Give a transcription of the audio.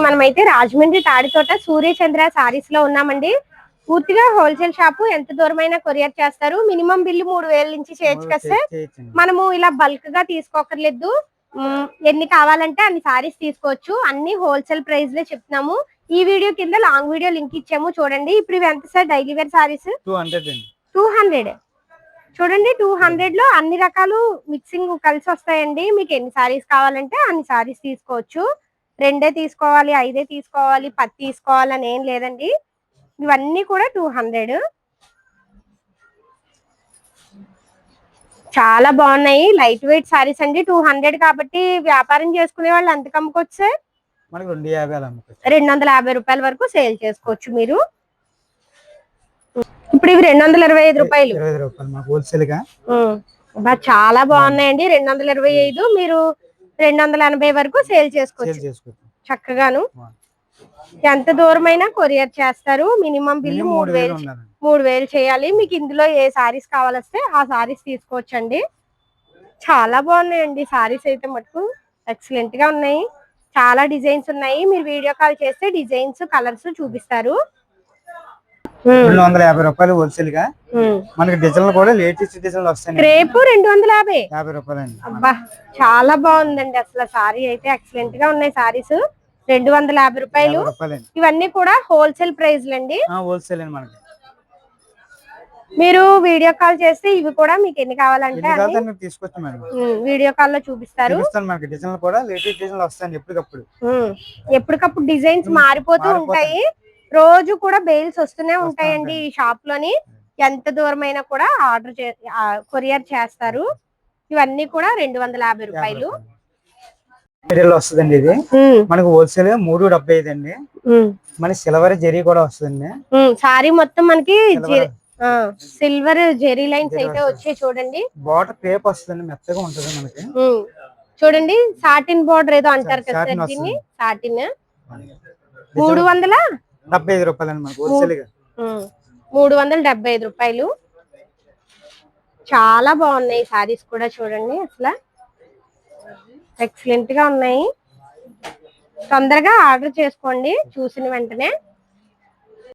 మనమైతే రాజమండ్రి తాడితోట సూర్యచంద్ర సారీస్ లో ఉన్నామండి. పూర్తిగా హోల్సేల్ షాపు. ఎంత దూరమైనా కొరియర్ చేస్తారు. మినిమం బిల్లు 3000 నుంచి చేయొచ్చు కదా. మనము ఇలా బల్క్ గా తీసుకోకర్లేదు. ఎన్ని కావాలంటే అన్ని సారీస్ తీసుకోవచ్చు. అన్ని హోల్సేల్ ప్రైస్ లో చెప్తున్నాము. ఈ వీడియో కింద లాంగ్ వీడియో లింక్ ఇచ్చాము చూడండి. ఇప్పుడు ఇవి ఎంత సార్ డైలీ వేర్ సారీస్? 200 చూడండి. 200 లో అన్ని రకాలు మిక్సింగ్ కలిసి వస్తాయండి. మీకు ఎన్ని సారీస్ కావాలంటే అన్ని సారీస్ తీసుకోవచ్చు. 2 తీసుకోవాలి, 5 తీసుకోవాలి, 10 తీసుకోవాలి అని ఏం లేదండి. ఇవన్నీ కూడా 200. చాలా బాగున్నాయి. లైట్ వెయిట్ సారీస్ అండి. 200 కాబట్టి వ్యాపారం చేసుకునే వాళ్ళు ఎంత అమ్ముకోవచ్చు సార్? 250 రూపాయల వరకు సేల్ చేసుకోవచ్చు మీరు. ఇప్పుడు ఇవి 225 రూపాయలు. చాలా బాగున్నాయండి. 225 మీరు 280 వరకు సేల్ చేసుకోవచ్చు చక్కగాను. ఎంత దూరమైనా కొరియర్ చేస్తారు. మినిమం బిల్లు 3000 చేయాలి. మీకు ఇందులో ఏ సారీస్ కావాలొస్తే ఆ సారీస్ తీసుకోవచ్చండి. చాలా బాగున్నాయండి సారీస్ అయితే మటుకు ఎక్సలెంట్ గా ఉన్నాయి. చాలా డిజైన్స్ ఉన్నాయి. మీరు వీడియో కాల్ చేస్తే డిజైన్స్ కలర్స్ చూపిస్తారు. 250 రూపాయలు హోల్సేల్ గా. మనకి డిజైన్లు కూడా లేటెస్ట్ డిజైన్లు వస్తాయి. క్రేప్ 250 రూపాయలండి. అబ్బా చాలా బాగుందండి. అసలు సారీ అయితే ఎక్సలెంట్ గా ఉన్నాయి. సారీస్ 250 రూపాయలు. ఇవన్నీ కూడా హోల్సేల్ ప్రైస్ అండి. హోల్సేల్ అండి. మనకి మీరు వీడియో కాల్ చేస్తే ఇవి కూడా మీకు ఎన్ని కావాలంటే వీడియో కాల్ లో చూపిస్తారు. ఎప్పటికప్పుడు డిజైన్స్ మారిపోతూ ఉంటాయి. రోజు కూడా బెయిల్స్ వస్తూనే ఉంటాయండి ఈ షాప్ లోని. ఎంత దూరమైనా కూడా ఆర్డర్ కొరియర్ చేస్తారు. ఇవన్నీ కూడా 250 రూపాయలు వస్తుందండి. ఇది మనకు హోల్సేల్ 375 అండి. మన సిల్వర్ జెరీ కూడా వస్తుంది. సారీ మొత్తం మనకి సిల్వర్ జెరీ లైన్స్ అయితే వచ్చాయి చూడండి. బార్డర్ క్రేప్ వస్తుంది. మెత్తగా ఉంటుంది మనకి. చూడండి సాటిన్ బార్డర్ ఏదో అంటారు కదా సార్ దీన్ని. సాటిన్ 375 రూపాయలు అండి మనకి హోల్సేల్ గా. 375 రూపాయలు. చాలా బాగున్నాయి సారీస్ కూడా చూడండి. అసలు ఎక్సలెంట్ గా ఉన్నాయి. తొందరగా ఆర్డర్ చేసుకోండి చూసిన వెంటనే.